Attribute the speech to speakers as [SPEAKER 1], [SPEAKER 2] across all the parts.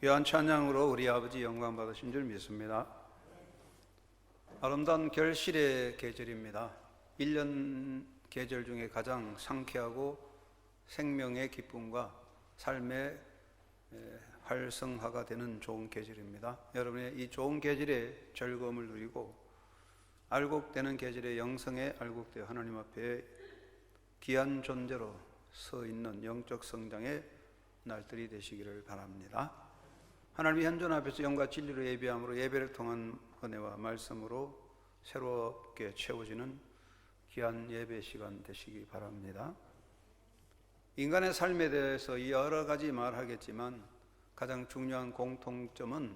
[SPEAKER 1] 귀한 찬양으로 우리 아버지 영광 받으신 줄 믿습니다. 아름다운 결실의 계절입니다. 1년 계절 중에 가장 상쾌하고 생명의 기쁨과 삶의 활성화가 되는 좋은 계절입니다. 여러분의 이 좋은 계절의 즐거움을 누리고 알곡되는 계절의 영성에 알곡되어 하나님 앞에 귀한 존재로 서 있는 영적 성장의 날들이 되시기를 바랍니다. 하나님의 현존 앞에서 영과 진리로 예배함으로 예배를 통한 은혜와 말씀으로 새롭게 채워지는 귀한 예배 시간 되시기 바랍니다. 인간의 삶에 대해서 여러 가지 말하겠지만 가장 중요한 공통점은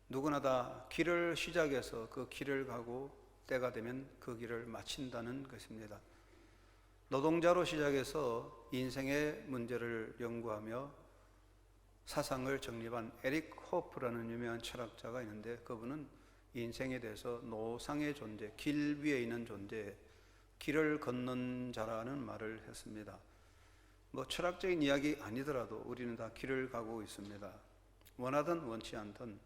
[SPEAKER 1] 누구나 다 길을 시작해서 그 길을 가고 때가 되면 그 길을 마친다는 것입니다. 노동자로 시작해서 인생의 문제를 연구하며 사상을 정립한 에릭 호프라는 유명한 철학자가 있는데, 그분은 인생에 대해서 노상의 존재, 길 위에 있는 존재, 길을 걷는 자라는 말을 했습니다. 철학적인 이야기 아니더라도 우리는 다 길을 가고 있습니다. 원하든 원치 않든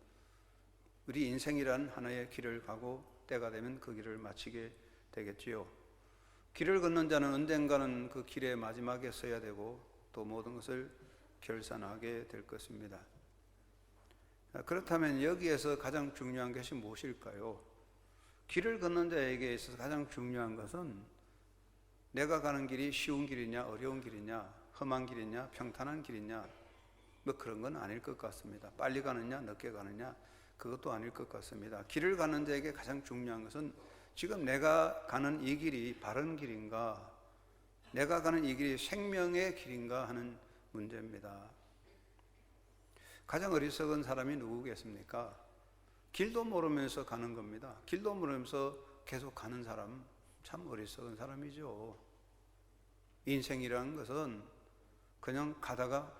[SPEAKER 1] 우리 인생이란 하나의 길을 가고 때가 되면 그 길을 마치게 되겠지요. 길을 걷는 자는 언젠가는 그 길의 마지막에 서야 되고 또 모든 것을 결산하게 될 것입니다. 그렇다면 여기에서 가장 중요한 것이 무엇일까요? 길을 걷는 자에게 있어서 가장 중요한 것은 내가 가는 길이 쉬운 길이냐 어려운 길이냐 험한 길이냐 평탄한 길이냐 그런 건 아닐 것 같습니다. 빨리 가느냐 늦게 가느냐 그것도 아닐 것 같습니다. 길을 가는 자에게 가장 중요한 것은 지금 내가 가는 이 길이 바른 길인가, 내가 가는 이 길이 생명의 길인가 하는 문제입니다. 가장 어리석은 사람이 누구겠습니까? 길도 모르면서 가는 겁니다. 길도 모르면서 계속 가는 사람, 참 어리석은 사람이죠. 인생이라는 것은 그냥 가다가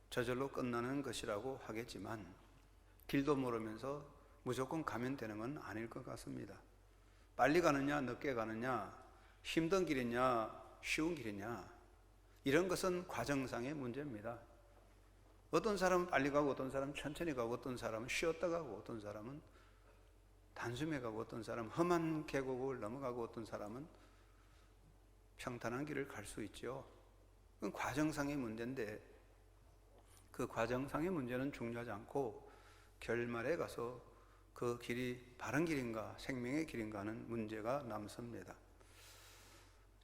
[SPEAKER 1] 저절로 끝나는 것이라고 하겠지만 길도 모르면서 무조건 가면 되는 건 아닐 것 같습니다. 빨리 가느냐 늦게 가느냐 힘든 길이냐 쉬운 길이냐 이런 것은 과정상의 문제입니다. 어떤 사람은 빨리 가고 어떤 사람은 천천히 가고 어떤 사람은 쉬었다 가고 어떤 사람은 단숨에 가고 어떤 사람은 험한 계곡을 넘어가고 어떤 사람은 평탄한 길을 갈 수 있죠. 그건 과정상의 문제인데 그 과정상의 문제는 중요하지 않고 결말에 가서 그 길이 바른 길인가 생명의 길인가 하는 문제가 남습니다.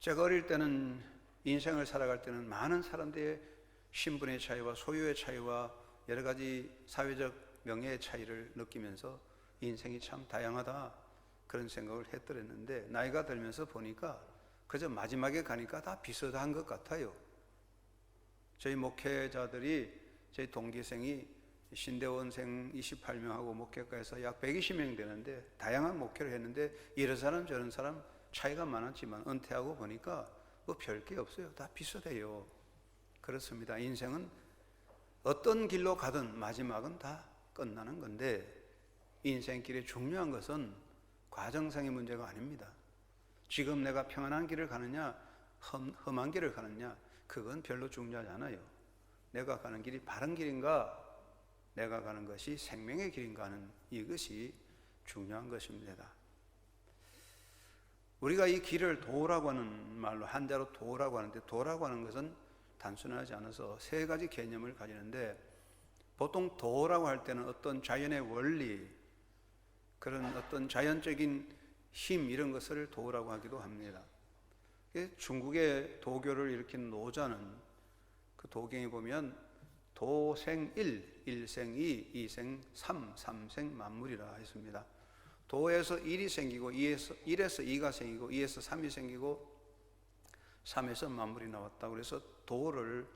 [SPEAKER 1] 제가 어릴 때는 인생을 살아갈 때는 많은 사람들의 신분의 차이와 소유의 차이와 여러 가지 사회적 명예의 차이를 느끼면서 인생이 참 다양하다 그런 생각을 했더랬는데 나이가 들면서 보니까 그저 마지막에 가니까 다 비슷한 것 같아요. 저희 목회자들이 저희 동기생이 신대원생 28명하고 목회과에서 약 120명 되는데 다양한 목회를 했는데 이런 사람 저런 사람 차이가 많았지만 은퇴하고 보니까 별 게 없어요. 다 비슷해요. 그렇습니다. 인생은 어떤 길로 가든 마지막은 다 끝나는 건데 인생길에 중요한 것은 과정상의 문제가 아닙니다. 지금 내가 평안한 길을 가느냐 험한 길을 가느냐 그건 별로 중요하지 않아요. 내가 가는 길이 바른 길인가 내가 가는 것이 생명의 길인가 하는 이것이 중요한 것입니다. 우리가 이 길을 도라고 하는 말로 한자로 도라고 하는데 도라고 하는 것은 단순하지 않아서 세 가지 개념을 가지는데 보통 도라고 할 때는 어떤 자연의 원리 그런 어떤 자연적인 힘 이런 것을 도라고 하기도 합니다. 중국의 도교를 일으킨 노자는 그 도경에 보면 도생일, 일생이, 이생삼, 삼생 만물이라 했습니다. 도에서 1이 생기고 1에서 2가 생기고 2에서 3이 생기고 3에서 만물이 나왔다. 그래서 도를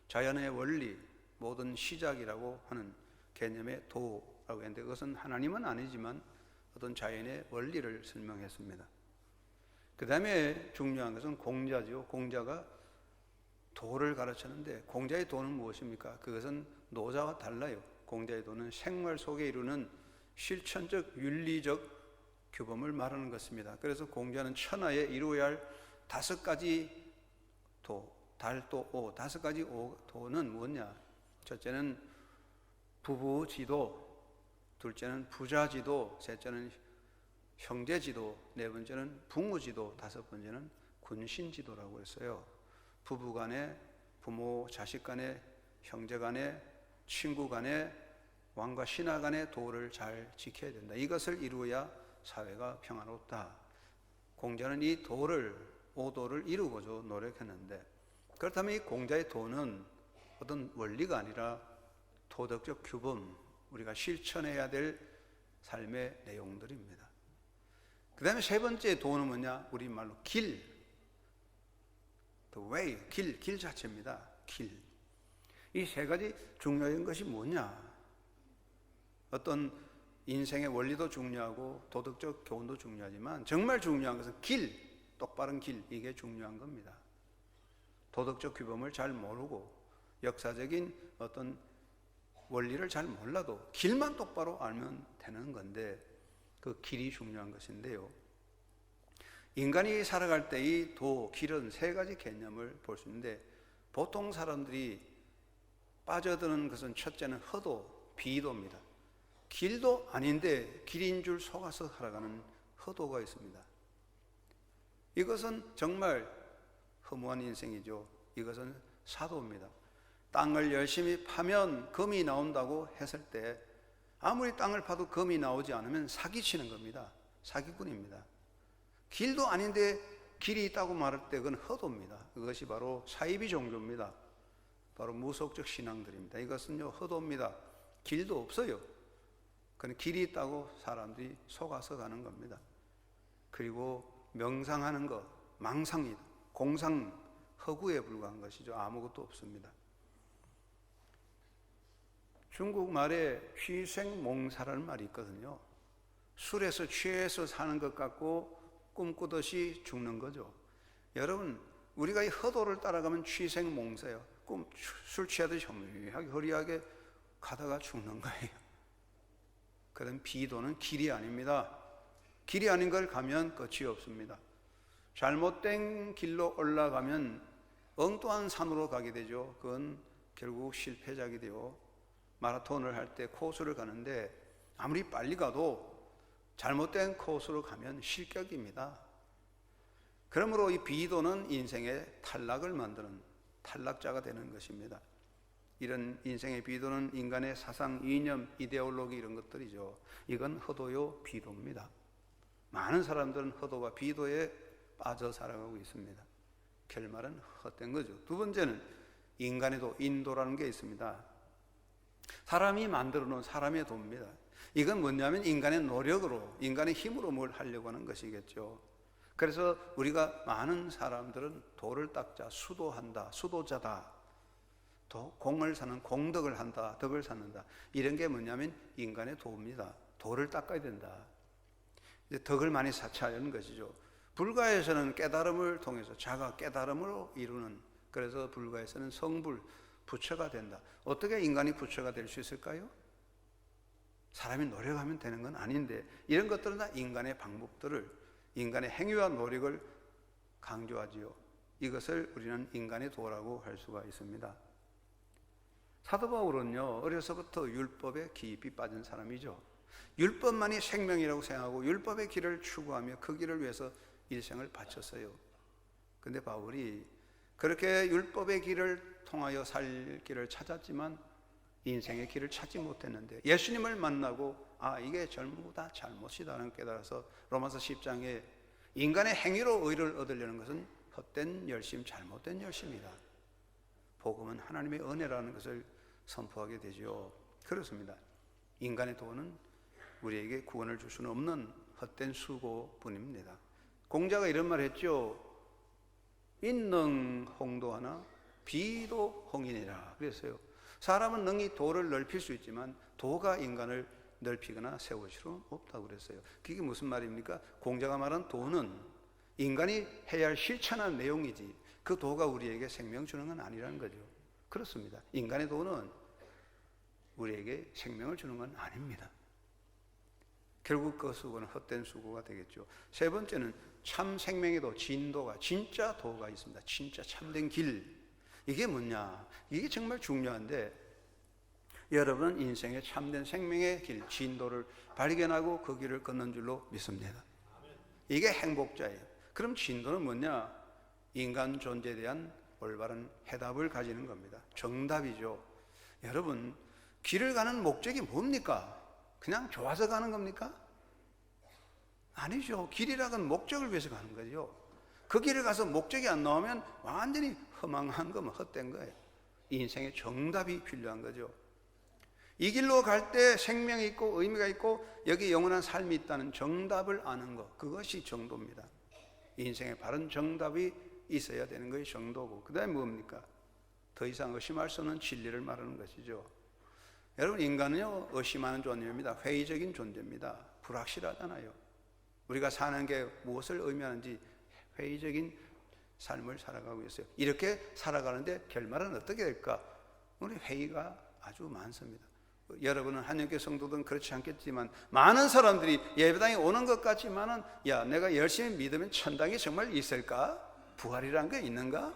[SPEAKER 1] 자연의 원리, 모든 시작이라고 하는 개념의 도라고 했는데 그것은 하나님은 아니지만 어떤 자연의 원리를 설명했습니다. 그 다음에 중요한 것은 공자죠. 공자가 도를 가르쳤는데 공자의 도는 무엇입니까? 그것은 노자와 달라요. 공자의 도는 생활 속에 이루는 실천적 윤리적 규범을 말하는 것입니다. 그래서 공자는 천하에 이루어야 할 5가지 도, 달도, 오, 5가지 도는 뭐냐? 첫째는 부부지도, 둘째는 부자지도, 셋째는 형제지도, 네 번째는 부모지도, 다섯 번째는 군신지도라고 했어요. 부부 간에, 부모, 자식 간에, 형제 간에, 친구 간에, 왕과 신하 간의 도를 잘 지켜야 된다. 이것을 이루어야 사회가 평화롭다. 공자는 이 도를, 오도를 이루고자 노력했는데, 그렇다면 이 공자의 도는 어떤 원리가 아니라 도덕적 규범, 우리가 실천해야 될 삶의 내용들입니다. 그 다음에 세 번째 도는 뭐냐? 우리말로 길, the way, 길 자체입니다. 길. 이 세 가지 중요한 것이 뭐냐? 어떤 인생의 원리도 중요하고 도덕적 교훈도 중요하지만 정말 중요한 것은 길, 똑바른 길, 이게 중요한 겁니다. 도덕적 규범을 잘 모르고 역사적인 어떤 원리를 잘 몰라도 길만 똑바로 알면 되는 건데 그 길이 중요한 것인데요. 인간이 살아갈 때 이 도, 길은 세 가지 개념을 볼 수 있는데 보통 사람들이 빠져드는 것은 첫째는 허도, 비도입니다. 길도 아닌데 길인 줄 속아서 살아가는 허도가 있습니다. 이것은 정말 허무한 인생이죠. 이것은 사도입니다. 땅을 열심히 파면 금이 나온다고 했을 때 아무리 땅을 파도 금이 나오지 않으면 사기치는 겁니다. 사기꾼입니다. 길도 아닌데 길이 있다고 말할 때 그건 허도입니다. 그것이 바로 사이비 종교입니다. 바로 무속적 신앙들입니다. 이것은요 허도입니다. 길도 없어요. 그건 길이 있다고 사람들이 속아서 가는 겁니다. 그리고 명상하는 것, 망상이다. 공상, 허구에 불과한 것이죠. 아무것도 없습니다. 중국 말에 취생몽사라는 말이 있거든요. 술에서 취해서 사는 것 같고 꿈꾸듯이 죽는 거죠. 여러분, 우리가 이 허도를 따라가면 취생몽사예요. 술 취하듯이 허무하게 허리하게 가다가 죽는 거예요. 그런 비도는 길이 아닙니다. 길이 아닌 걸 가면 끝이 없습니다. 잘못된 길로 올라가면 엉뚱한 산으로 가게 되죠. 그건 결국 실패작이 되고 마라톤을 할 때 코스를 가는데 아무리 빨리 가도 잘못된 코스로 가면 실격입니다. 그러므로 이 비도는 인생의 탈락을 만드는 탈락자가 되는 것입니다. 이런 인생의 비도는 인간의 사상, 이념, 이데올로기 이런 것들이죠. 이건 허도요, 비도입니다. 많은 사람들은 허도와 비도에 빠져 살아가고 있습니다. 결말은 헛된 거죠. 두 번째는 인간의 도, 인도라는 게 있습니다. 사람이 만들어 놓은 사람의 도입니다. 이건 뭐냐면 인간의 노력으로, 인간의 힘으로 뭘 하려고 하는 것이겠죠. 그래서 우리가 많은 사람들은 도를 닦자, 수도한다, 수도자다. 또 공을 사는 공덕을 한다, 덕을 쌓는다. 이런 게 뭐냐면 인간의 도입니다. 도를 닦아야 된다. 이제 덕을 많이 사치하려는 것이죠. 불가에서는 깨달음을 통해서 자가 깨달음으로 이루는, 그래서 불가에서는 성불, 부처가 된다. 어떻게 인간이 부처가 될 수 있을까요? 사람이 노력하면 되는 건 아닌데 이런 것들은 다 인간의 방법들을, 인간의 행위와 노력을 강조하지요. 이것을 우리는 인간의 도라고 할 수가 있습니다. 사도 바울은요, 어려서부터 율법에 깊이 빠진 사람이죠. 율법만이 생명이라고 생각하고 율법의 길을 추구하며 그 길을 위해서 일생을 바쳤어요. 근데 바울이 그렇게 율법의 길을 통하여 살 길을 찾았지만 인생의 길을 찾지 못했는데 예수님을 만나고 이게 전부 다 잘못이다는 깨달아서 로마서 10장에 인간의 행위로 의를 얻으려는 것은 헛된 열심, 잘못된 열심이다. 복음은 하나님의 은혜라는 것을 선포하게 되죠. 그렇습니다. 인간의 도는 우리에게 구원을 줄 수는 없는 헛된 수고뿐입니다. 공자가 이런 말을 했죠. 인능 홍도하나 비도 홍인이라 그랬어요. 사람은 능히 도를 넓힐 수 있지만 도가 인간을 넓히거나 세울 수는 없다고 그랬어요. 그게 무슨 말입니까? 공자가 말한 도는 인간이 해야 할 실천한 내용이지 그 도가 우리에게 생명 주는 건 아니라는 거죠. 그렇습니다. 인간의 도는 우리에게 생명을 주는 건 아닙니다. 결국 그 수고는 헛된 수고가 되겠죠. 세 번째는 참 생명의 도, 진도가, 진짜 도가 있습니다. 진짜 참된 길. 이게 뭐냐? 이게 정말 중요한데 여러분은 인생의 참된 생명의 길, 진도를 발견하고 그 길을 걷는 줄로 믿습니다. 이게 행복자예요. 그럼 진도는 뭐냐? 인간 존재에 대한 올바른 해답을 가지는 겁니다. 정답이죠. 여러분, 길을 가는 목적이 뭡니까? 그냥 좋아서 가는 겁니까? 아니죠. 길이라는 목적을 위해서 가는 거죠. 그 길을 가서 목적이 안 나오면 완전히 허망한 거면 헛된 거예요. 인생의 정답이 필요한 거죠. 이 길로 갈 때 생명이 있고 의미가 있고 여기 영원한 삶이 있다는 정답을 아는 것, 그것이 정도입니다. 인생의 바른 정답이 있어야 되는 것이 정도고, 그 다음에 뭡니까? 더 이상 의심할 수 없는 진리를 말하는 것이죠. 여러분, 인간은요 의심하는 존재입니다. 회의적인 존재입니다. 불확실하잖아요. 우리가 사는 게 무엇을 의미하는지 회의적인 삶을 살아가고 있어요. 이렇게 살아가는데 결말은 어떻게 될까? 우리 회의가 아주 많습니다. 여러분은 한영교 성도들은 그렇지 않겠지만 많은 사람들이 예배당에 오는 것 같지만은, 야, 내가 열심히 믿으면 천당이 정말 있을까? 부활이란 게 있는가?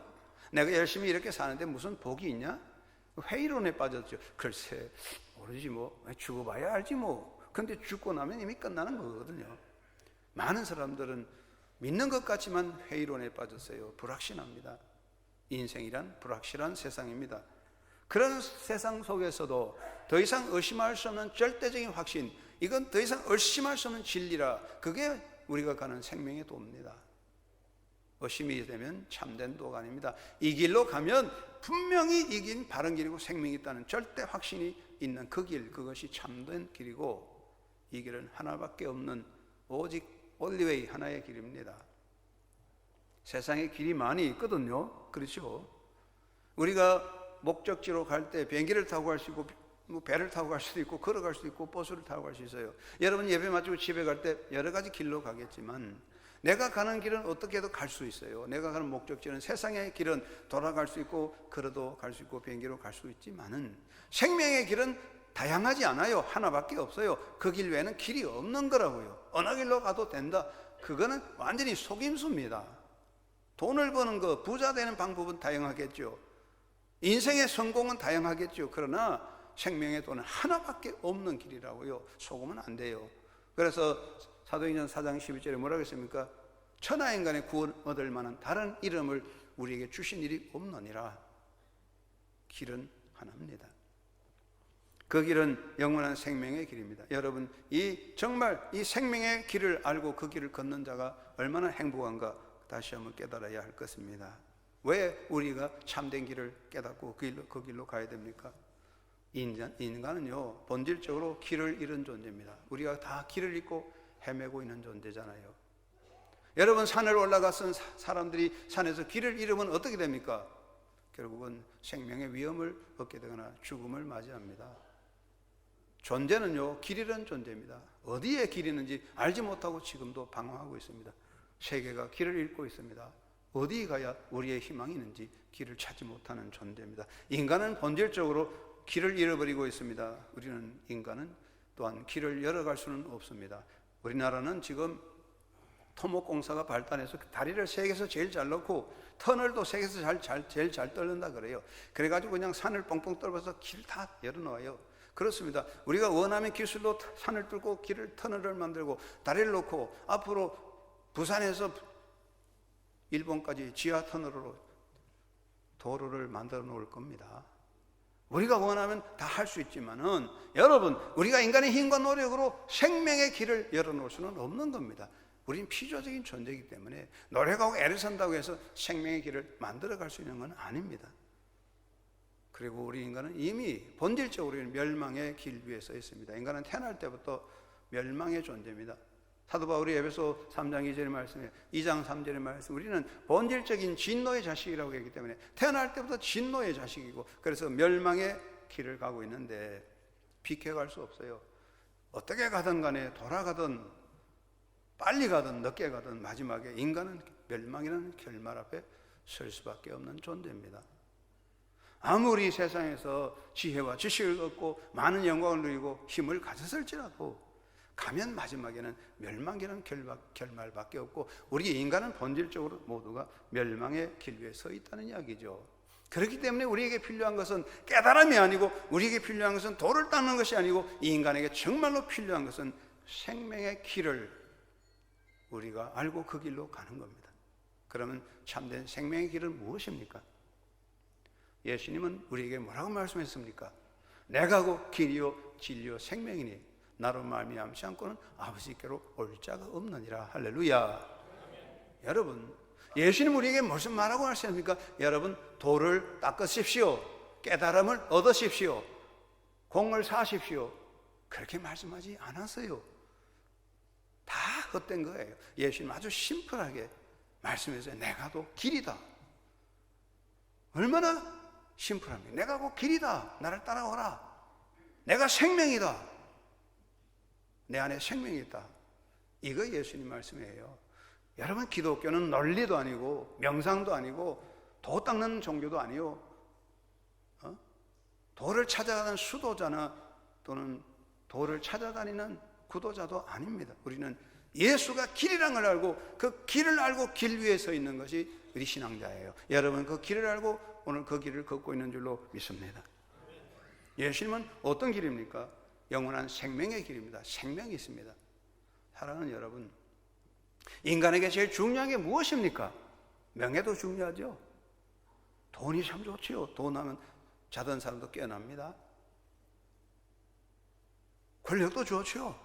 [SPEAKER 1] 내가 열심히 이렇게 사는데 무슨 복이 있냐? 회의론에 빠졌죠. 글쎄 모르지 뭐, 죽어봐야 알지 뭐. 근데 죽고 나면 이미 끝나는 거거든요. 많은 사람들은 믿는 것 같지만 회의론에 빠졌어요. 불확실합니다. 인생이란 불확실한 세상입니다. 그런 세상 속에서도 더 이상 의심할 수 없는 절대적인 확신, 이건 더 이상 의심할 수 없는 진리라, 그게 우리가 가는 생명의 도입니다. 의심이 되면 참된 도가 아닙니다. 이 길로 가면 분명히 이 길 바른 길이고 생명이 있다는 절대 확신이 있는 그 길, 그것이 참된 길이고, 이 길은 하나밖에 없는 오직 올리웨이 하나의 길입니다. 세상에 길이 많이 있거든요. 그렇죠? 우리가 목적지로 갈 때 비행기를 타고 갈 수 있고, 배를 타고 갈 수도 있고, 걸어갈 수도 있고, 버스를 타고 갈 수 있어요. 여러분 예배 마치고 집에 갈 때 여러 가지 길로 가겠지만, 내가 가는 길은 어떻게 해도 갈 수 있어요. 내가 가는 목적지는, 세상의 길은 돌아갈 수 있고, 걸어도 갈 수 있고, 비행기로 갈 수 있지만은 생명의 길은 다양하지 않아요. 하나밖에 없어요. 그 길 외에는 길이 없는 거라고요. 어느 길로 가도 된다. 그거는 완전히 속임수입니다. 돈을 버는 거, 부자 되는 방법은 다양하겠죠. 인생의 성공은 다양하겠죠. 그러나 생명의 도는 하나밖에 없는 길이라고요. 속으면 안 돼요. 그래서 사도행전 4장 12절에 뭐라고 했습니까? 천하인간의 구원 얻을 만한 다른 이름을 우리에게 주신 일이 없느니라. 길은 하나입니다. 그 길은 영원한 생명의 길입니다. 여러분, 정말 이 생명의 길을 알고 그 길을 걷는 자가 얼마나 행복한가 다시 한번 깨달아야 할 것입니다. 왜 우리가 참된 길을 깨닫고 그 길로 가야 됩니까? 인간은요 본질적으로 길을 잃은 존재입니다. 우리가 다 길을 잃고 헤매고 있는 존재잖아요. 여러분, 산을 올라갔던 사람들이 산에서 길을 잃으면 어떻게 됩니까? 결국은 생명의 위험을 얻게 되거나 죽음을 맞이합니다. 존재는요 길 잃은 존재입니다. 어디에 길이 있는지 알지 못하고 지금도 방황하고 있습니다. 세계가 길을 잃고 있습니다. 어디 가야 우리의 희망이 있는지 길을 찾지 못하는 존재입니다. 인간은 본질적으로 길을 잃어버리고 있습니다. 인간은 또한 길을 열어갈 수는 없습니다. 우리나라는 지금 토목공사가 발달해서 다리를 세계에서 제일 잘 넣고 터널도 세계에서 제일 잘 뚫는다 그래요. 그래가지고 그냥 산을 뻥뻥 뚫어서 길 다 열어놓아요. 그렇습니다. 우리가 원하는 기술로 산을 뚫고 터널을 만들고 다리를 놓고 앞으로 부산에서 일본까지 지하 터널로 도로를 만들어 놓을 겁니다. 우리가 원하면 다 할 수 있지만은, 여러분, 우리가 인간의 힘과 노력으로 생명의 길을 열어놓을 수는 없는 겁니다. 우리는 피조적인 존재이기 때문에 노력하고 애를 쓴다고 해서 생명의 길을 만들어 갈 수 있는 건 아닙니다. 그리고 우리 인간은 이미 본질적으로 멸망의 길 위에 서 있습니다. 인간은 태어날 때부터 멸망의 존재입니다. 사도 바울이 에베소 3장 2절의 말씀에 2장 3절의 말씀, 우리는 본질적인 진노의 자식이라고 했기 때문에 태어날 때부터 진노의 자식이고, 그래서 멸망의 길을 가고 있는데 비켜갈 수 없어요. 어떻게 가든 간에 돌아가든 빨리 가든 늦게 가든 마지막에 인간은 멸망이라는 결말 앞에 설 수밖에 없는 존재입니다. 아무리 세상에서 지혜와 지식을 얻고 많은 영광을 누리고 힘을 가졌을지라도 가면 마지막에는 멸망이라는 결말밖에 없고, 우리 인간은 본질적으로 모두가 멸망의 길 위에 서 있다는 이야기죠. 그렇기 때문에 우리에게 필요한 것은 깨달음이 아니고, 우리에게 필요한 것은 돌을 닦는 것이 아니고, 이 인간에게 정말로 필요한 것은 생명의 길을 우리가 알고 그 길로 가는 겁니다. 그러면 참된 생명의 길은 무엇입니까? 예수님은 우리에게 뭐라고 말씀했습니까? 내가 곧 길이요 진리요 생명이니 나로 말미암지 않고는 아버지께로 올 자가 없느니라. 할렐루야. 여러분, 예수님 우리에게 무슨 말하고 하셨습니까? 여러분, 돌을 닦으십시오, 깨달음을 얻으십시오, 공을 사십시오, 그렇게 말씀하지 않았어요. 다 헛된 거예요. 예수님 아주 심플하게 말씀해서 내가 도 길이다. 얼마나 심플합니까? 내가 곧 길이다. 나를 따라오라. 내가 생명이다. 내 안에 생명이 있다. 이거 예수님 말씀이에요. 여러분, 기독교는 논리도 아니고 명상도 아니고 도 닦는 종교도 아니요, 도를 찾아가는 수도자나 또는 도를 찾아다니는 구도자도 아닙니다. 우리는 예수가 길이란 걸 알고 그 길을 알고 길 위에 서 있는 것이 우리 신앙자예요. 여러분, 그 길을 알고 오늘 그 길을 걷고 있는 줄로 믿습니다. 예수님은 어떤 길입니까? 영원한 생명의 길입니다. 생명이 있습니다. 사랑하는 여러분, 인간에게 제일 중요한 게 무엇입니까? 명예도 중요하죠. 돈이 참 좋지요. 돈 하면 자던 사람도 깨어납니다. 권력도 좋죠.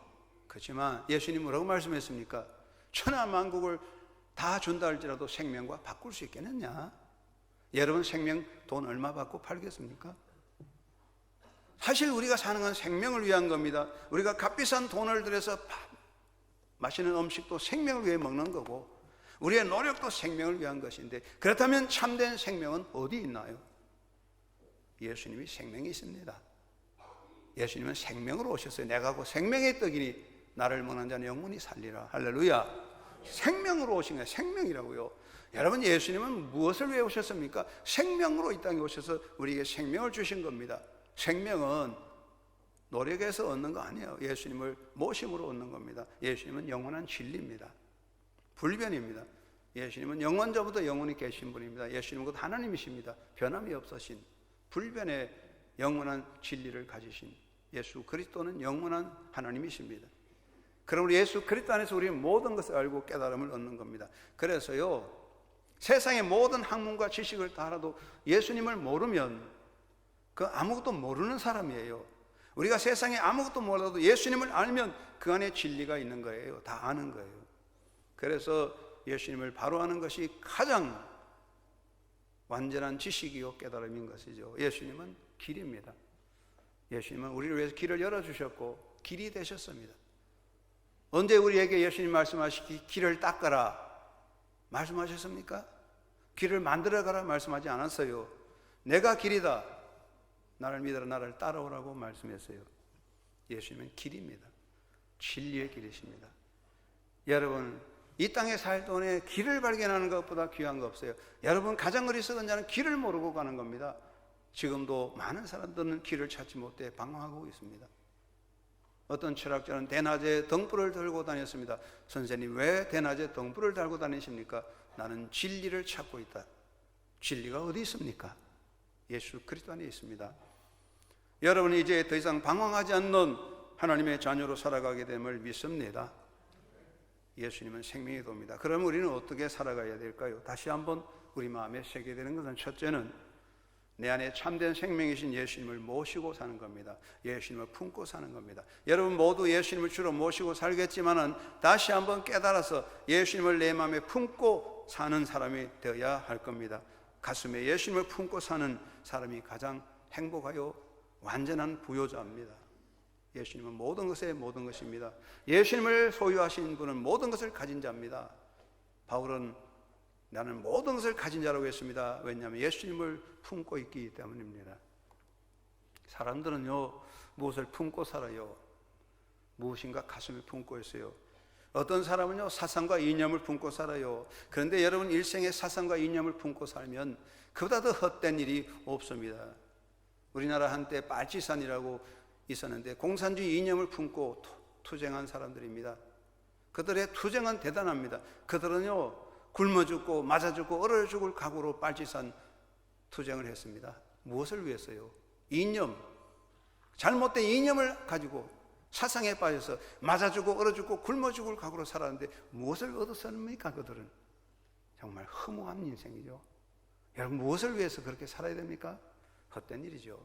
[SPEAKER 1] 그렇지만 예수님 뭐라고 말씀했습니까? 천하만국을 다 준다 할지라도 생명과 바꿀 수 있겠느냐? 여러분, 생명 돈 얼마 받고 팔겠습니까? 사실 우리가 사는 건 생명을 위한 겁니다. 우리가 값비싼 돈을 들여서 맛있는 음식도 생명을 위해 먹는 거고, 우리의 노력도 생명을 위한 것인데, 그렇다면 참된 생명은 어디 있나요? 예수님이 생명이 있습니다. 예수님은 생명으로 오셨어요. 내가 곧 생명의 떡이니 나를 먹는 자는 영원히 살리라. 할렐루야. 생명으로 오신 거예요. 생명이라고요. 여러분, 예수님은 무엇을 위해 오셨습니까? 생명으로 이 땅에 오셔서 우리에게 생명을 주신 겁니다. 생명은 노력해서 얻는 거 아니에요. 예수님을 모심으로 얻는 겁니다. 예수님은 영원한 진리입니다. 불변입니다. 예수님은 영원전부터 영원히 계신 분입니다. 예수님은 곧 하나님이십니다. 변함이 없으신 불변의 영원한 진리를 가지신 예수 그리스도는 영원한 하나님이십니다. 그럼 우리 예수 그리스도 안에서 우리는 모든 것을 알고 깨달음을 얻는 겁니다. 그래서요, 세상의 모든 학문과 지식을 다 알아도 예수님을 모르면 그 아무것도 모르는 사람이에요. 우리가 세상에 아무것도 몰라도 예수님을 알면 그 안에 진리가 있는 거예요. 다 아는 거예요. 그래서 예수님을 바로 아는 것이 가장 완전한 지식이요 깨달음인 것이죠. 예수님은 길입니다. 예수님은 우리를 위해서 길을 열어주셨고 길이 되셨습니다. 언제 우리에게 예수님 말씀하시기 길을 닦아라 말씀하셨습니까? 길을 만들어가라 말씀하지 않았어요. 내가 길이다. 나를 믿어라. 나를 따라오라고 말씀했어요. 예수님은 길입니다. 진리의 길이십니다. 여러분, 이 땅에 살 동안에 길을 발견하는 것보다 귀한 거 없어요. 여러분, 가장 어리석은 자는 길을 모르고 가는 겁니다. 지금도 많은 사람들은 길을 찾지 못해 방황하고 있습니다. 어떤 철학자는 대낮에 등불을 들고 다녔습니다. 선생님, 왜 대낮에 등불을 달고 다니십니까? 나는 진리를 찾고 있다. 진리가 어디 있습니까? 예수 그리스도 안에 있습니다. 여러분이 이제 더 이상 방황하지 않는 하나님의 자녀로 살아가게 됨을 믿습니다. 예수님은 생명의 도입니다. 그럼 우리는 어떻게 살아가야 될까요? 다시 한번 우리 마음에 새게 되는 것은, 첫째는 내 안에 참된 생명이신 예수님을 모시고 사는 겁니다. 예수님을 품고 사는 겁니다. 여러분 모두 예수님을 주로 모시고 살겠지만은 다시 한번 깨달아서 예수님을 내 마음에 품고 사는 사람이 되어야 할 겁니다. 가슴에 예수님을 품고 사는 사람이 가장 행복하여 완전한 부요자입니다. 예수님은 모든 것의 모든 것입니다. 예수님을 소유하신 분은 모든 것을 가진 자입니다. 바울은 나는 모든 것을 가진 자라고 했습니다. 왜냐하면 예수님을 품고 있기 때문입니다. 사람들은요, 무엇을 품고 살아요? 무엇인가 가슴에 품고 있어요. 어떤 사람은요, 사상과 이념을 품고 살아요. 그런데 여러분, 일생에 사상과 이념을 품고 살면 그보다 더 헛된 일이 없습니다. 우리나라 한때 빨치산이라고 있었는데 공산주의 이념을 품고 투쟁한 사람들입니다. 그들의 투쟁은 대단합니다. 그들은요, 굶어 죽고 맞아 죽고 얼어 죽을 각오로 빨치산 투쟁을 했습니다. 무엇을 위해서요? 이념, 잘못된 이념을 가지고 사상에 빠져서 맞아 죽고 얼어 죽고 굶어 죽을 각오로 살았는데 무엇을 얻었습니까? 그들은 정말 허무한 인생이죠. 여러분, 무엇을 위해서 그렇게 살아야 됩니까? 헛된 일이죠.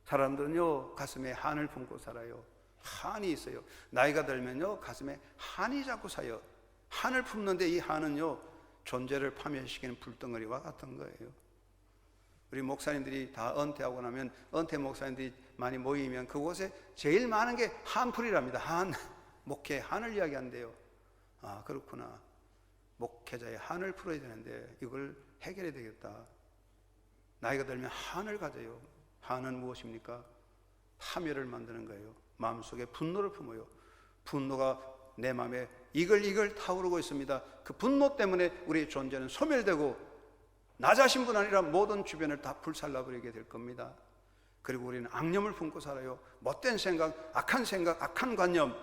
[SPEAKER 1] 사람들은요, 가슴에 한을 품고 살아요. 한이 있어요. 나이가 들면요, 가슴에 한이 자꾸 사요. 한을 품는데 이 한은요, 존재를 파멸시키는 불덩어리와 같은 거예요. 우리 목사님들이 다 은퇴하고 나면, 은퇴 목사님들이 많이 모이면 그곳에 제일 많은 게 한풀이랍니다. 한, 목회 한을 이야기한대요. 아, 그렇구나. 목회자의 한을 풀어야 되는데 이걸 해결해야 되겠다. 나이가 들면 한을 가져요. 한은 무엇입니까? 파멸을 만드는 거예요. 마음속에 분노를 품어요. 분노가 내 마음에 이글이글 타오르고 있습니다. 그 분노 때문에 우리의 존재는 소멸되고 나 자신뿐 아니라 모든 주변을 다 불살라버리게 될 겁니다. 그리고 우리는 악념을 품고 살아요. 못된 생각, 악한 관념,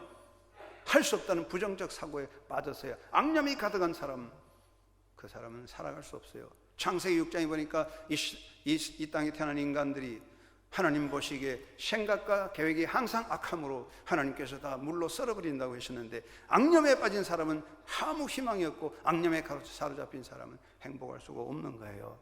[SPEAKER 1] 할 수 없다는 부정적 사고에 빠져서야 악념이 가득한 사람, 그 사람은 살아갈 수 없어요. 창세기 6장에 보니까 이 땅에 태어난 인간들이 하나님 보시기에 생각과 계획이 항상 악함으로 하나님께서 다 물로 썰어버린다고 하셨는데, 악념에 빠진 사람은 아무 희망이 없고 악념에 사로잡힌 사람은 행복할 수가 없는 거예요.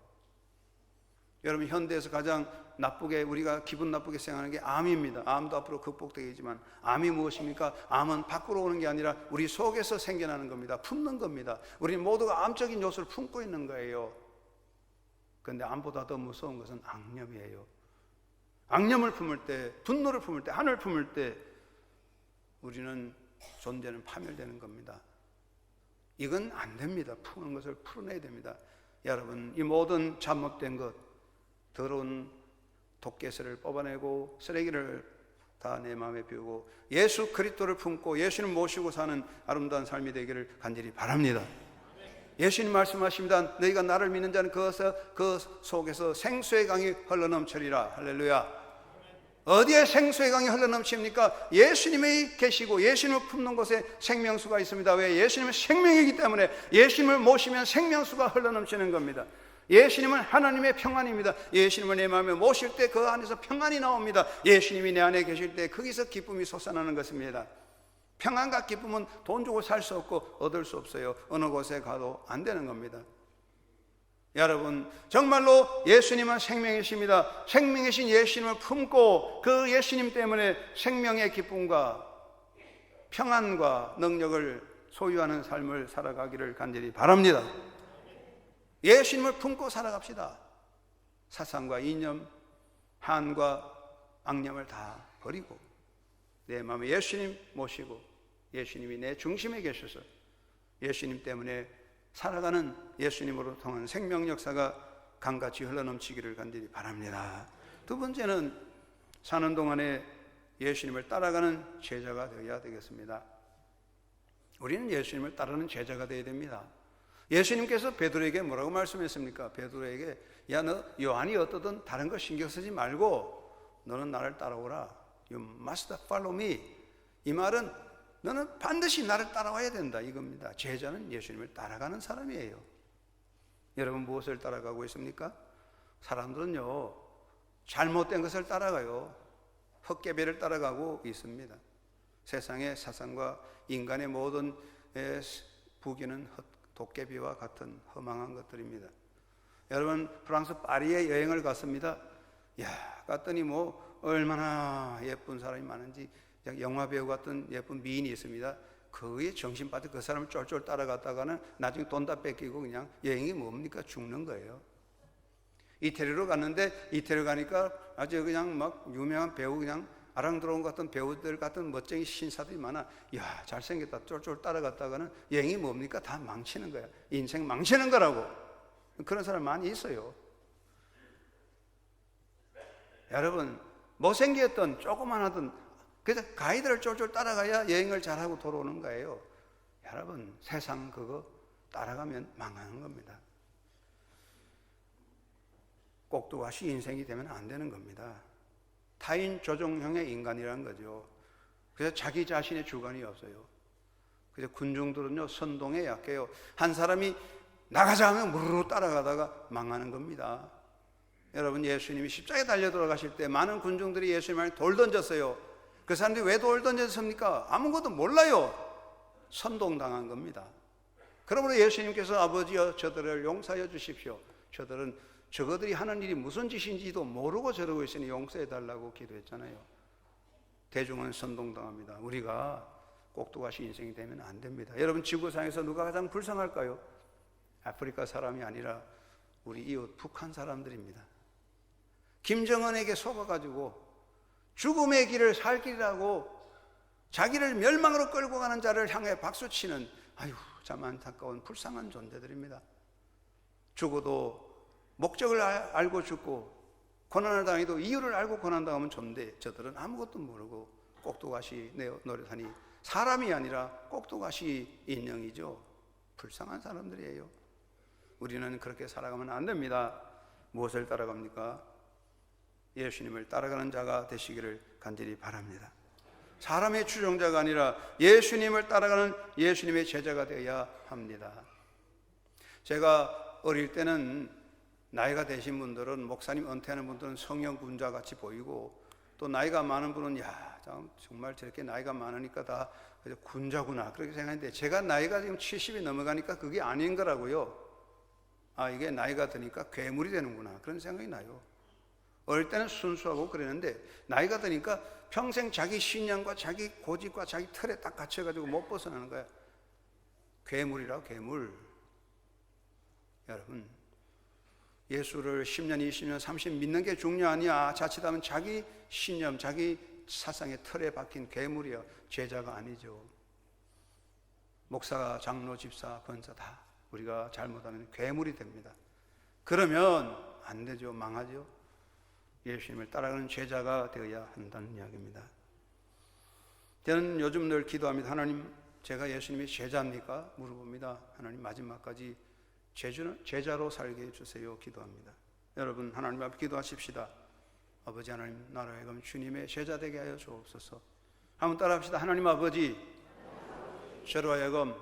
[SPEAKER 1] 여러분, 현대에서 가장 나쁘게, 우리가 기분 나쁘게 생각하는 게 암입니다. 암도 앞으로 극복되겠지만 암이 무엇입니까? 암은 밖으로 오는 게 아니라 우리 속에서 생겨나는 겁니다. 품는 겁니다. 우리 모두가 암적인 요소를 품고 있는 거예요. 그런데 암보다 더 무서운 것은 악념이에요. 악념을 품을 때, 분노를 품을 때, 한을 품을 때 우리는 존재는 파멸되는 겁니다. 이건 안 됩니다. 푸는 것을 풀어내야 됩니다. 여러분, 이 모든 잘못된 것, 더러운 독개새를 뽑아내고 쓰레기를 다 내 마음에 비우고 예수 그리스도를 품고 예수님 모시고 사는 아름다운 삶이 되기를 간절히 바랍니다. 예수님 말씀하십니다. 너희가 나를 믿는 자는 그 속에서 생수의 강이 흘러넘치리라. 할렐루야. 어디에 생수의 강이 흘러넘칩니까? 예수님이 계시고 예수님을 품는 곳에 생명수가 있습니다. 왜? 예수님은 생명이기 때문에 예수님을 모시면 생명수가 흘러넘치는 겁니다. 예수님은 하나님의 평안입니다. 예수님을 내 마음에 모실 때 그 안에서 평안이 나옵니다. 예수님이 내 안에 계실 때 거기서 기쁨이 솟아나는 것입니다. 평안과 기쁨은 돈 주고 살 수 없고 얻을 수 없어요. 어느 곳에 가도 안 되는 겁니다. 여러분, 정말로 예수님은 생명이십니다. 생명이신 예수님을 품고 그 예수님 때문에 생명의 기쁨과 평안과 능력을 소유하는 삶을 살아가기를 간절히 바랍니다. 예수님을 품고 살아갑시다. 사상과 이념, 한과 악념을 다 버리고 내 마음에 예수님 모시고 예수님이 내 중심에 계셔서 예수님 때문에 살아가는, 예수님으로 통한 생명 역사가 강같이 흘러넘치기를 간절히 바랍니다. 두 번째는 사는 동안에 예수님을 따라가는 제자가 되어야 되겠습니다. 우리는 예수님을 따르는 제자가 되어야 됩니다. 예수님께서 베드로에게 뭐라고 말씀했습니까? 베드로에게, 야, 너 요한이 어떠든 다른 거 신경 쓰지 말고 너는 나를 따라오라. You must follow me. 이 말은 너는 반드시 나를 따라와야 된다, 이겁니다. 제자는 예수님을 따라가는 사람이에요. 여러분, 무엇을 따라가고 있습니까? 사람들은요, 잘못된 것을 따라가요. 헛개배를 따라가고 있습니다. 세상의 사상과 인간의 모든 부귀는 도깨비와 같은 허망한 것들입니다. 여러분, 프랑스 파리에 여행을 갔습니다. 갔더니 얼마나 예쁜 사람이 많은지, 영화 배우 같은 예쁜 미인이 있습니다. 그에 정신 빠져 그 사람을 쫄쫄 따라갔다가는 나중에 돈 다 뺏기고 그냥 여행이 뭡니까? 죽는 거예요. 이태리로 갔는데, 이태리 가니까 아주 그냥 막 유명한 배우, 그냥 아랑드로운 같은 배우들 같은 멋쟁이 신사들이 많아. 잘생겼다 쫄쫄 따라갔다가는 여행이 뭡니까? 다 망치는 거야. 인생 망치는 거라고. 그런 사람 많이 있어요. 여러분, 못생겼던 조그만하던 그래서 가이드를 쫄쫄 따라가야 여행을 잘하고 돌아오는 거예요. 여러분, 세상 그거 따라가면 망하는 겁니다. 꼭두가시 인생이 되면 안 되는 겁니다. 타인 조종형의 인간이라는 거죠. 그래서 자기 자신의 주관이 없어요. 그래서 군중들은요, 선동에 약해요. 한 사람이 나가자 하면 무르르 따라가다가 망하는 겁니다. 여러분, 예수님이 십자가에 달려 돌아가실 때 많은 군중들이 예수님을 돌 던졌어요. 그 사람들이 왜 돌 던졌습니까? 아무것도 몰라요. 선동당한 겁니다. 그러므로 예수님께서 아버지여 저들을 용서하여 주십시오. 저들이 하는 일이 무슨 짓인지도 모르고 저러고 있으니 용서해 달라고 기도했잖아요. 대중은 선동당합니다. 우리가 꼭두가시 인생이 되면 안 됩니다. 여러분, 지구상에서 누가 가장 불쌍할까요? 아프리카 사람이 아니라 우리 이웃 북한 사람들입니다. 김정은에게 속아가지고 죽음의 길을 살 길이라고 자기를 멸망으로 끌고 가는 자를 향해 박수치는, 아유, 참 안타까운 불쌍한 존재들입니다. 죽어도 목적을 알고 죽고 고난을 당해도 이유를 알고 고난당하면 좋은데 저들은 아무것도 모르고 꼭두가시 노릇하니 사람이 아니라 꼭두가시 인형이죠. 불쌍한 사람들이에요. 우리는 그렇게 살아가면 안 됩니다. 무엇을 따라갑니까? 예수님을 따라가는 자가 되시기를 간절히 바랍니다. 사람의 추종자가 아니라 예수님을 따라가는 예수님의 제자가 되어야 합니다. 제가 어릴 때는 나이가 되신 분들은, 목사님 은퇴하는 분들은 성령 군자 같이 보이고, 또 나이가 많은 분은 야, 정말 저렇게 나이가 많으니까 다 군자구나 그렇게 생각했는데, 제가 나이가 지금 70이 넘어가니까 그게 아닌 거라고요. 아, 이게 나이가 드니까 괴물이 되는구나 그런 생각이 나요. 어릴 때는 순수하고 그랬는데 나이가 드니까 평생 자기 신념과 자기 고집과 자기 틀에 딱 갇혀가지고 못 벗어나는 거야. 괴물이라고, 괴물. 여러분, 예수를 10년, 20년, 30년 믿는 게 중요하냐? 자칫하면 자기 신념, 자기 사상의 틀에 박힌 괴물이야. 제자가 아니죠. 목사, 장로, 집사, 권사 다 우리가 잘못하면 괴물이 됩니다. 그러면 안 되죠. 망하죠. 예수님을 따라가는 제자가 되어야 한다는 이야기입니다. 저는 요즘 늘 기도합니다. 하나님, 제가 예수님의 제자입니까? 물어봅니다. 하나님, 마지막까지 제자로 살게 해주세요. 기도합니다. 여러분, 하나님 앞에 기도하십시다. 아버지 하나님, 나로 하여금 주님의 제자 되게 하여 주옵소서. 한번 따라합시다. 하나님 아버지, 저로 하여금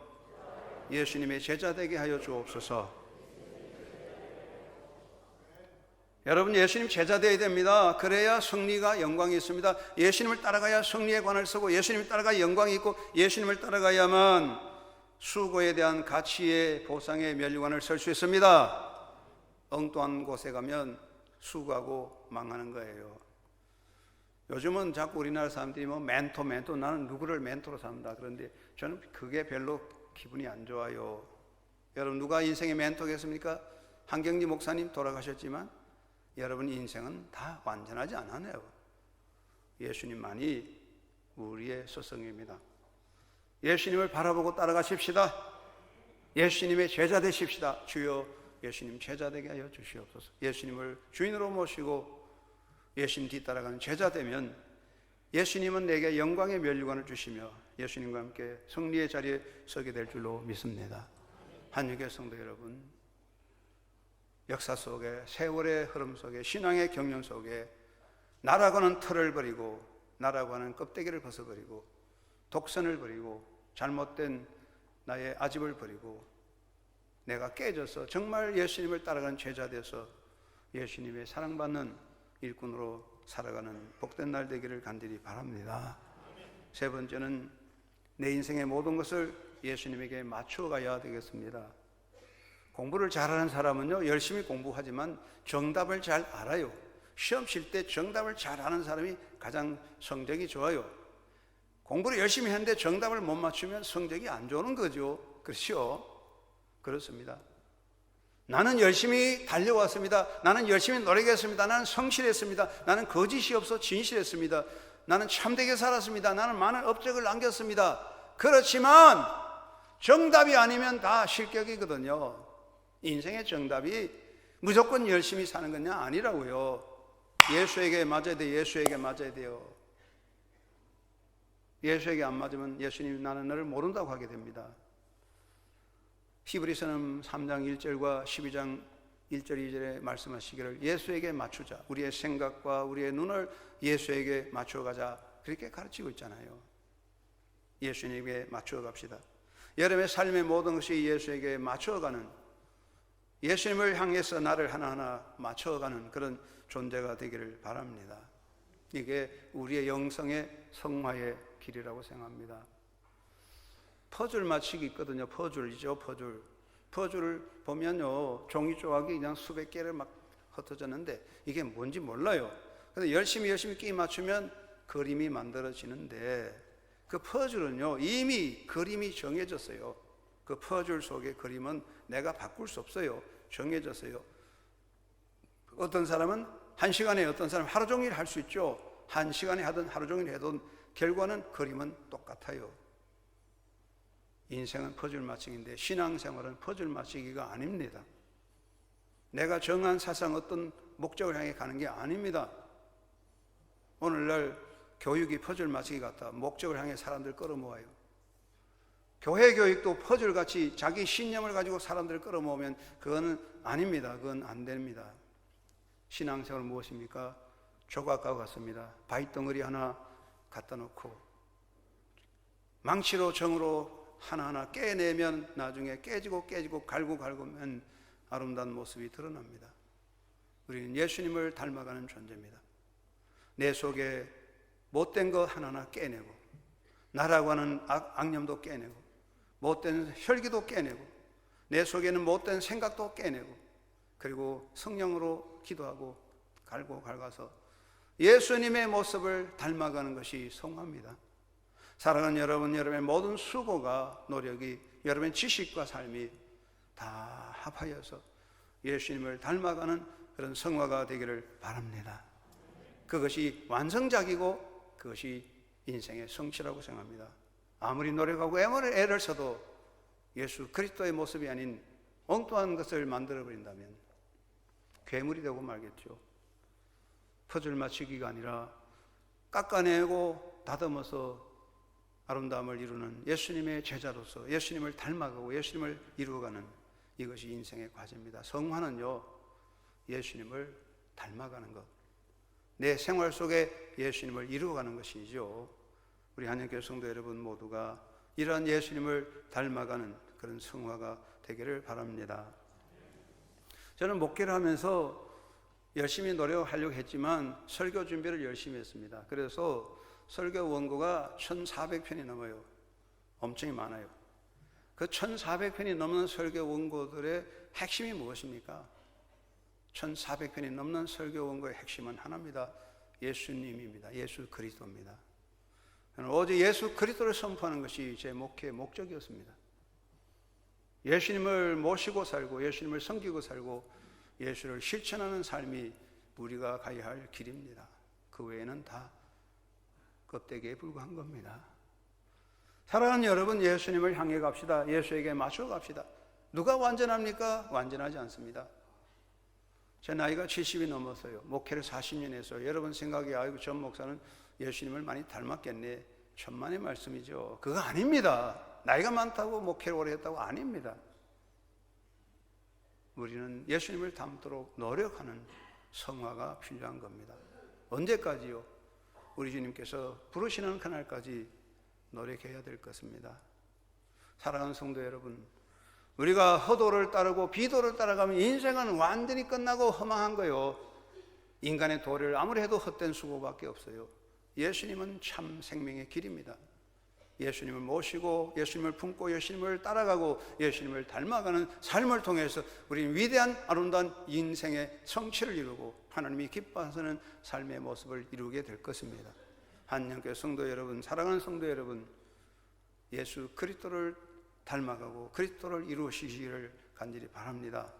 [SPEAKER 1] 예수님의 제자 되게 하여 주옵소서. 여러분, 예수님 제자 되어야 됩니다. 그래야 승리가 영광이 있습니다. 예수님을 따라가야 승리의 관을 서고, 예수님을 따라가야 영광이 있고, 예수님을 따라가야만 수고에 대한 가치의 보상의 면류관을 설 수 있습니다. 엉뚱한 곳에 가면 수고하고 망하는 거예요. 요즘은 자꾸 우리나라 사람들이 뭐 멘토 나는 누구를 멘토로 삼다 그런데 저는 그게 별로 기분이 안 좋아요. 여러분, 누가 인생의 멘토겠습니까? 한경지 목사님 돌아가셨지만 여러분 인생은 다 완전하지 않아요. 예수님만이 우리의 스승입니다. 예수님을 바라보고 따라가십시다. 예수님의 제자 되십시다. 주여, 예수님 제자 되게 하여 주시옵소서. 예수님을 주인으로 모시고 예수님 뒤따라가는 제자 되면 예수님은 내게 영광의 면류관을 주시며 예수님과 함께 승리의 자리에 서게 될 줄로 믿습니다. 한유교 성도 여러분, 역사 속에, 세월의 흐름 속에, 신앙의 경륜 속에 나라고 하는 틀을 버리고, 나라고 하는 껍데기를 벗어버리고, 독선을 버리고, 잘못된 나의 아집을 버리고, 내가 깨져서 정말 예수님을 따라가는 제자 되어서 예수님의 사랑받는 일꾼으로 살아가는 복된 날 되기를 간절히 바랍니다. 세 번째는 내 인생의 모든 것을 예수님에게 맞추어 가야 되겠습니다. 공부를 잘하는 사람은요, 열심히 공부하지만 정답을 잘 알아요. 시험 칠 때 정답을 잘 아는 사람이 가장 성적이 좋아요. 공부를 열심히 했는데 정답을 못 맞추면 성적이 안 좋은 거죠. 그렇죠? 그렇습니다. 나는 열심히 달려왔습니다. 나는 열심히 노력했습니다. 나는 성실했습니다. 나는 거짓이 없어 진실했습니다. 나는 참되게 살았습니다. 나는 많은 업적을 남겼습니다. 그렇지만 정답이 아니면 다 실격이거든요. 인생의 정답이 무조건 열심히 사는 거냐? 아니라고요. 예수에게 맞아야 돼요. 예수에게 맞아야 돼요. 예수에게 안 맞으면 예수님이 나는 너를 모른다고 하게 됩니다. 히브리서는 3장 1절과 12장 1절 2절에 말씀하시기를 예수에게 맞추자. 우리의 생각과 우리의 눈을 예수에게 맞추어 가자. 그렇게 가르치고 있잖아요. 예수님에게 맞추어 갑시다. 여러분의 삶의 모든 것이 예수에게 맞추어 가는 예수님을 향해서 나를 하나하나 맞춰가는 그런 존재가 되기를 바랍니다. 이게 우리의 영성의 성화의 길이라고 생각합니다. 퍼즐 맞추기 있거든요. 퍼즐이죠. 퍼즐을 보면요, 종이 조각이 그냥 수백 개를 막 흩어졌는데 이게 뭔지 몰라요. 그래서 열심히 게임 맞추면 그림이 만들어지는데, 그 퍼즐은요 이미 그림이 정해졌어요. 그 퍼즐 속의 그림은 내가 바꿀 수 없어요. 정해졌어요. 어떤 사람은 1시간에, 어떤 사람은 하루 종일 할 수 있죠. 1시간에 하든 하루 종일 해도 결과는 그림은 똑같아요. 인생은 퍼즐 맞추기인데 신앙생활은 퍼즐 맞추기가 아닙니다. 내가 정한 사상, 어떤 목적을 향해 가는 게 아닙니다. 오늘날 교육이 퍼즐 맞추기 같다. 목적을 향해 사람들 끌어모아요. 교회 교육도 퍼즐같이 자기 신념을 가지고 사람들을 끌어모으면 그거는 아닙니다. 그건 안 됩니다. 신앙생활은 무엇입니까? 조각과 같습니다. 바위덩어리 하나 갖다 놓고 망치로 정으로 하나하나 깨내면 나중에 깨지고 갈구면 아름다운 모습이 드러납니다. 우리는 예수님을 닮아가는 존재입니다. 내 속에 못된 것 하나하나 깨내고, 나라고 하는 악념도 깨내고, 못된 혈기도 깨내고, 내 속에는 못된 생각도 깨내고, 그리고 성령으로 기도하고 갈가서 예수님의 모습을 닮아가는 것이 성화입니다. 사랑하는 여러분, 여러분의 모든 수고가, 노력이, 여러분의 지식과 삶이 다 합하여서 예수님을 닮아가는 그런 성화가 되기를 바랍니다. 그것이 완성작이고 그것이 인생의 성취라고 생각합니다. 아무리 노력하고 애를 써도 예수 그리스도의 모습이 아닌 엉뚱한 것을 만들어버린다면 괴물이 되고 말겠죠. 퍼즐 맞추기가 아니라 깎아내고 다듬어서 아름다움을 이루는 예수님의 제자로서 예수님을 닮아가고 예수님을 이루어가는, 이것이 인생의 과제입니다. 성화는요, 예수님을 닮아가는 것, 내 생활 속에 예수님을 이루어가는 것이죠. 우리 한영교회 성도 여러분 모두가 이러한 예수님을 닮아가는 그런 성화가 되기를 바랍니다. 저는 목회를 하면서 열심히 노력하려고 했지만 설교 준비를 열심히 했습니다. 그래서 설교 원고가 1,400편이 넘어요. 엄청 많아요. 그 1,400편이 넘는 설교 원고들의 핵심이 무엇입니까? 1,400편이 넘는 설교 원고의 핵심은 하나입니다. 예수님입니다. 예수 그리스도입니다. 저는 오직 예수 그리스도를 선포하는 것이 제 목회의 목적이었습니다. 예수님을 모시고 살고 예수님을 섬기고 살고 예수를 실천하는 삶이 우리가 가야 할 길입니다. 그 외에는 다 껍데기에 불과한 겁니다. 사랑하는 여러분, 예수님을 향해 갑시다. 예수에게 맞춰 갑시다. 누가 완전합니까? 완전하지 않습니다. 제 나이가 70이 넘었어요. 목회를 40년 했어요. 여러분 생각에 아이고 전 목사는 예수님을 많이 닮았겠네. 천만의 말씀이죠. 그거 아닙니다. 나이가 많다고 목회를 오래 했다고 아닙니다. 우리는 예수님을 닮도록 노력하는 성화가 필요한 겁니다. 언제까지요? 우리 주님께서 부르시는 그날까지 노력해야 될 것입니다. 사랑하는 성도 여러분, 우리가 허도를 따르고 비도를 따라가면 인생은 완전히 끝나고 허망한 거예요. 인간의 도를 아무리 해도 헛된 수고밖에 없어요. 예수님은 참 생명의 길입니다. 예수님을 모시고 예수님을 품고 예수님을 따라가고 예수님을 닮아가는 삶을 통해서 우리는 위대한 아름다운 인생의 성취를 이루고 하나님이 기뻐하시는 삶의 모습을 이루게 될 것입니다. 한영교회 성도 여러분, 사랑하는 성도 여러분, 예수 그리스도를 닮아가고 그리스도를 이루시기를 간절히 바랍니다.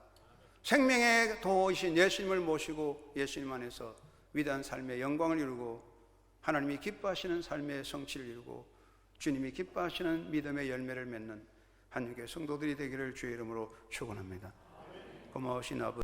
[SPEAKER 1] 생명의 도이신 예수님을 모시고 예수님 안에서 위대한 삶의 영광을 이루고 하나님이 기뻐하시는 삶의 성취를 이루고 주님이 기뻐하시는 믿음의 열매를 맺는 한영교회 성도들이 되기를 주의 이름으로 축원합니다. 고마우신 아버지,